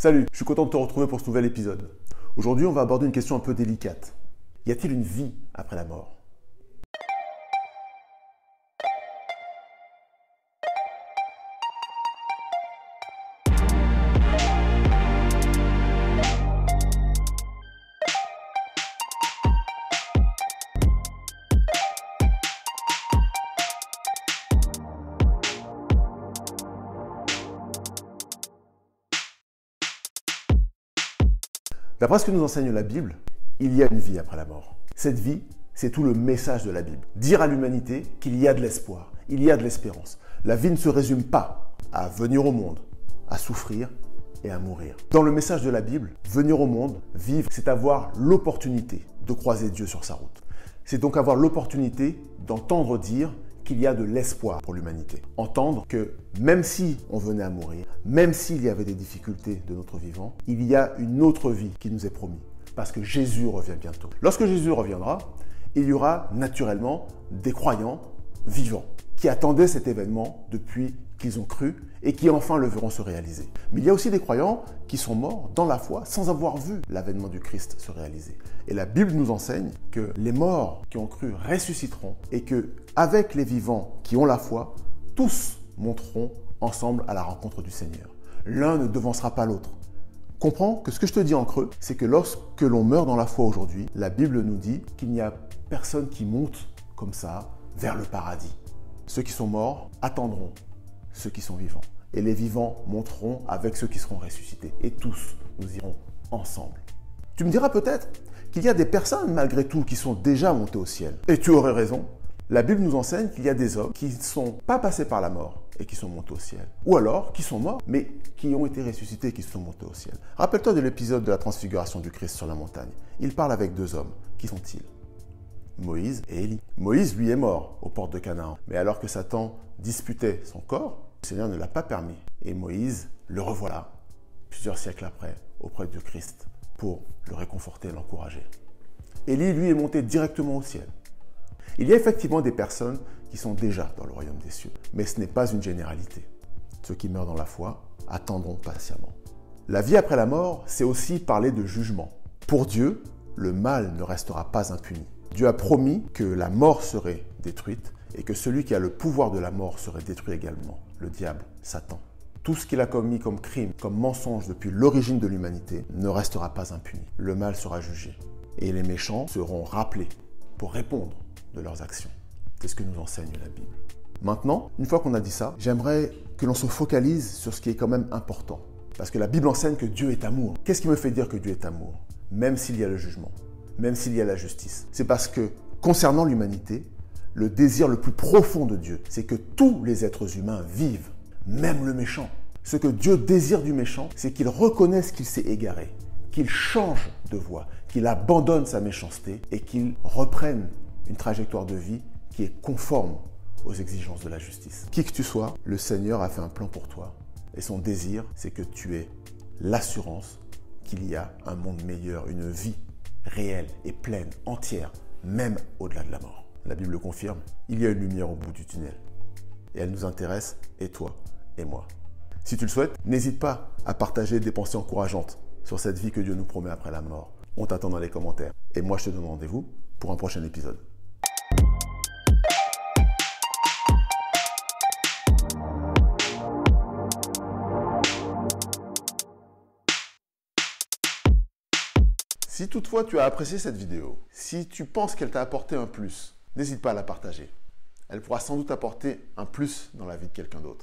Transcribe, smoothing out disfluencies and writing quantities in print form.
Salut, je suis content de te retrouver pour ce nouvel épisode. Aujourd'hui, on va aborder une question un peu délicate. Y a-t-il une vie après la mort ? D'après ce que nous enseigne la Bible, il y a une vie après la mort. Cette vie, c'est tout le message de la Bible. Dire à l'humanité qu'il y a de l'espoir, il y a de l'espérance. La vie ne se résume pas à venir au monde, à souffrir et à mourir. Dans le message de la Bible, venir au monde, vivre, c'est avoir l'opportunité de croiser Dieu sur sa route. C'est donc avoir l'opportunité d'entendre dire qu'il y a de l'espoir pour l'humanité. Entendre que même si on venait à mourir, même s'il y avait des difficultés de notre vivant, il y a une autre vie qui nous est promise. Parce que Jésus revient bientôt. Lorsque Jésus reviendra, il y aura naturellement des croyants vivants qui attendaient cet événement depuis qu'ils ont cru et qui enfin le verront se réaliser. Mais il y a aussi des croyants qui sont morts dans la foi sans avoir vu l'avènement du Christ se réaliser. Et la Bible nous enseigne que les morts qui ont cru ressusciteront et que, avec les vivants qui ont la foi, tous monteront ensemble à la rencontre du Seigneur. L'un ne devancera pas l'autre. Comprends que ce que je te dis en creux, c'est que lorsque l'on meurt dans la foi aujourd'hui, la Bible nous dit qu'il n'y a personne qui monte comme ça vers le paradis. Ceux qui sont morts attendront ceux qui sont vivants. Et les vivants monteront avec ceux qui seront ressuscités. Et tous, nous irons ensemble. Tu me diras peut-être qu'il y a des personnes, malgré tout, qui sont déjà montées au ciel. Et tu aurais raison. La Bible nous enseigne qu'il y a des hommes qui ne sont pas passés par la mort et qui sont montés au ciel. Ou alors, qui sont morts, mais qui ont été ressuscités et qui sont montés au ciel. Rappelle-toi de l'épisode de la transfiguration du Christ sur la montagne. Il parle avec deux hommes. Qui sont-ils ? Moïse et Élie. Moïse, lui, est mort aux portes de Canaan. Mais alors que Satan disputait son corps, le Seigneur ne l'a pas permis. Et Moïse le revoilà, plusieurs siècles après, auprès du Christ, pour le réconforter et l'encourager. Élie, lui, est monté directement au ciel. Il y a effectivement des personnes qui sont déjà dans le royaume des cieux, mais ce n'est pas une généralité. Ceux qui meurent dans la foi attendront patiemment. La vie après la mort, c'est aussi parler de jugement. Pour Dieu, le mal ne restera pas impuni. Dieu a promis que la mort serait détruite et que celui qui a le pouvoir de la mort serait détruit également, le diable, Satan. Tout ce qu'il a commis comme crime, comme mensonge depuis l'origine de l'humanité ne restera pas impuni. Le mal sera jugé et les méchants seront rappelés pour répondre de leurs actions. C'est ce que nous enseigne la Bible. Maintenant, une fois qu'on a dit ça, j'aimerais que l'on se focalise sur ce qui est quand même important. Parce que la Bible enseigne que Dieu est amour. Qu'est-ce qui me fait dire que Dieu est amour ? Même s'il y a le jugement, même s'il y a la justice. C'est parce que, concernant l'humanité, le désir le plus profond de Dieu, c'est que tous les êtres humains vivent, même le méchant. Ce que Dieu désire du méchant, c'est qu'il reconnaisse qu'il s'est égaré, qu'il change de voie, qu'il abandonne sa méchanceté et qu'il reprenne une trajectoire de vie qui est conforme aux exigences de la justice. Qui que tu sois, le Seigneur a fait un plan pour toi. Et son désir, c'est que tu aies l'assurance qu'il y a un monde meilleur, une vie réelle et pleine, entière, même au-delà de la mort. La Bible le confirme, il y a une lumière au bout du tunnel. Et elle nous intéresse, et toi, et moi. Si tu le souhaites, n'hésite pas à partager des pensées encourageantes sur cette vie que Dieu nous promet après la mort. On t'attend dans les commentaires. Et moi, je te donne rendez-vous pour un prochain épisode. Si toutefois tu as apprécié cette vidéo, si tu penses qu'elle t'a apporté un plus, n'hésite pas à la partager. Elle pourra sans doute apporter un plus dans la vie de quelqu'un d'autre.